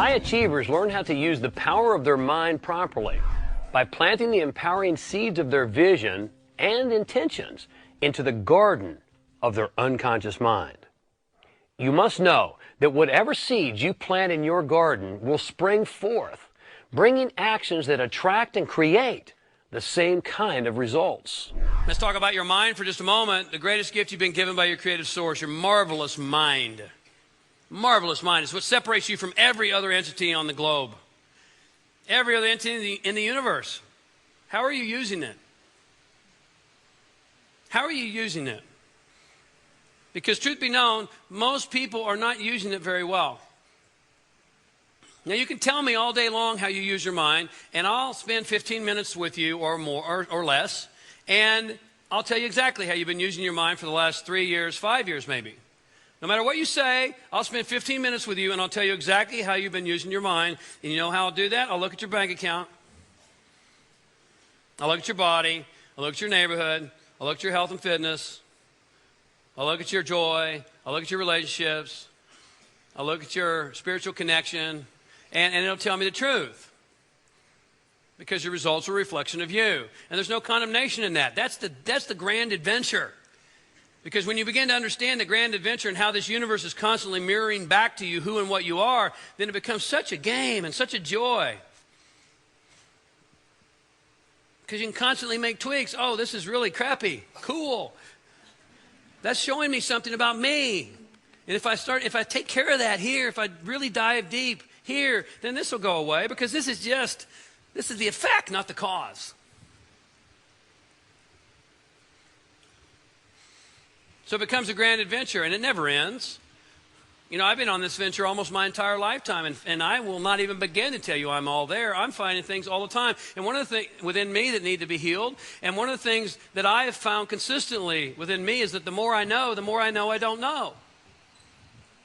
High achievers learn how to use the power of their mind properly by planting the empowering seeds of their vision and intentions into the garden of their unconscious mind. You must know that whatever seeds you plant in your garden will spring forth, bringing actions that attract and create the same kind of results. Let's talk about your mind for just a moment. The greatest gift you've been given by your creative source, your marvelous mind. Marvelous mind is what separates you from every other entity on the globe. Every other entity in the universe. How are you using it? How are you using it? Because truth be known, most people are not using it very well. Now you can tell me all day long how you use your mind, and I'll spend 15 minutes with you or more or less, and I'll tell you exactly how you've been using your mind for the last 3 years, 5 years maybe. No matter what you say, I'll spend 15 minutes with you and I'll tell you exactly how you've been using your mind. And you know how I'll do that? I'll look at your bank account. I'll look at your body. I'll look at your neighborhood. I'll look at your health and fitness. I'll look at your joy. I'll look at your relationships. I'll look at your spiritual connection. And it'll tell me the truth. Because your results are a reflection of you. And there's no condemnation in that. That's the grand adventure. Because when you begin to understand the grand adventure and how this universe is constantly mirroring back to you who and what you are, then it becomes such a game and such a joy. Because you can constantly make tweaks. Oh, this is really crappy. Cool. That's showing me something about me. And if I take care of that here, if I really dive deep here, then this will go away. Because this is the effect, not the cause. So it becomes a grand adventure, and it never ends. You know, I've been on this venture almost my entire lifetime, and I will not even begin to tell you I'm all there. I'm finding things all the time. And one of the things within me that need to be healed, and one of the things that I have found consistently within me is that the more I know I don't know.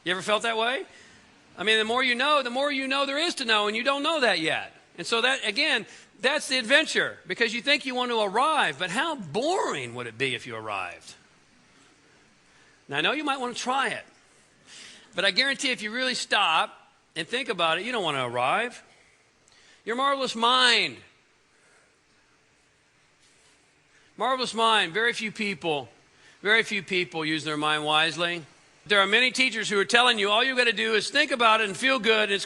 You ever felt that way? I mean, the more you know there is to know, and you don't know that yet. And so that, again, that's the adventure, because you think you want to arrive, but how boring would it be if you arrived? Now, I know you might want to try it, but I guarantee if you really stop and think about it, you don't want to arrive. Your marvelous mind. Marvelous mind. Very few people use their mind wisely. There are many teachers who are telling you all you got to do is think about it and feel good, and it's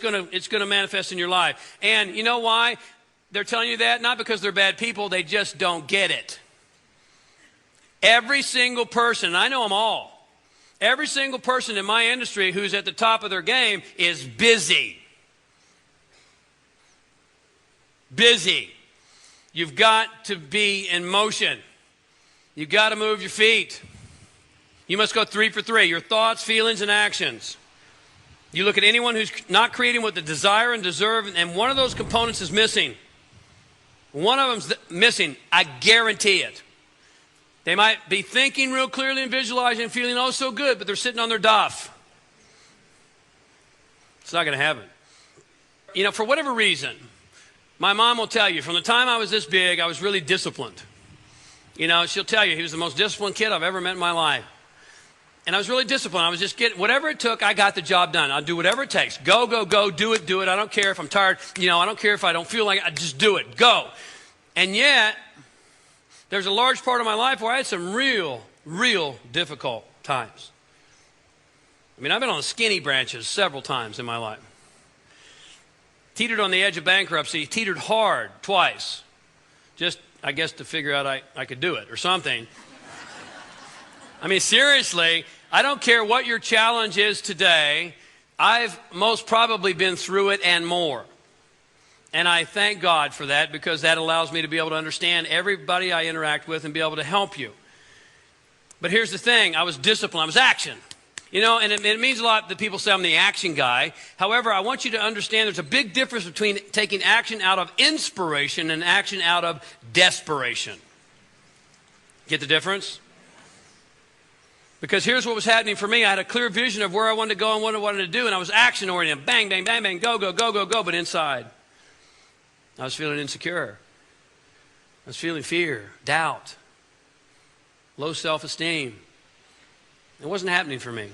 going to manifest in your life. And you know why they're telling you that? Not because they're bad people, they just don't get it. Every single person, and I know them all, every single person in my industry who's at the top of their game is busy. Busy. You've got to be in motion. You've got to move your feet. You must go 3 for 3, your thoughts, feelings, and actions. You look at anyone who's not creating what they desire and deserve, and one of those components is missing. One of them's missing, I guarantee it. They might be thinking real clearly and visualizing and feeling oh so good, but they're sitting on their duff. It's not going to happen. You know, for whatever reason, my mom will tell you, from the time I was this big, I was really disciplined. You know, she'll tell you, he was the most disciplined kid I've ever met in my life. And I was really disciplined. I was just getting, whatever it took, I got the job done. I'll do whatever it takes. Go, do it. I don't care if I'm tired. You know, I don't care if I don't feel like it. I just do it. Go. And yet, there's a large part of my life where I had some real difficult times. I mean, I've been on skinny branches several times in my life. Teetered on the edge of bankruptcy, teetered hard twice. Just, I guess, to figure out I could do it or something. I mean, seriously, I don't care what your challenge is today. I've most probably been through it and more. And I thank God for that, because that allows me to be able to understand everybody I interact with and be able to help you. But here's the thing. I was disciplined. I was action. You know, and it means a lot that people say I'm the action guy. However, I want you to understand there's a big difference between taking action out of inspiration and action out of desperation. Get the difference? Because here's what was happening for me. I had a clear vision of where I wanted to go and what I wanted to do, and I was action-oriented. Bang, bang, bang, bang, go, but inside, I was feeling insecure. I was feeling fear, doubt, low self-esteem. It wasn't happening for me.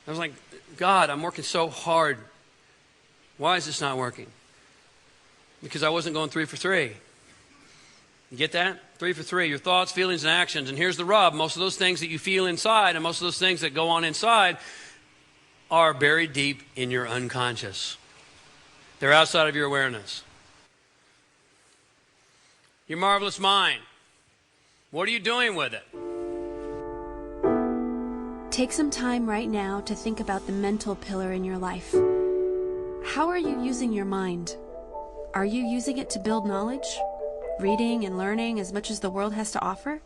I was like, God, I'm working so hard Why is this not working? Because I wasn't going 3 for 3. You get that? 3 for 3, your thoughts, feelings, and actions. And here's the rub. Most of those things that you feel inside and most of those things that go on inside are buried deep in your unconscious. They're outside of your awareness. Your marvelous mind. What are you doing with it? Take some time right now to think about the mental pillar in your life. How are you using your mind? Are you using it to build knowledge? Reading and learning as much as the world has to offer?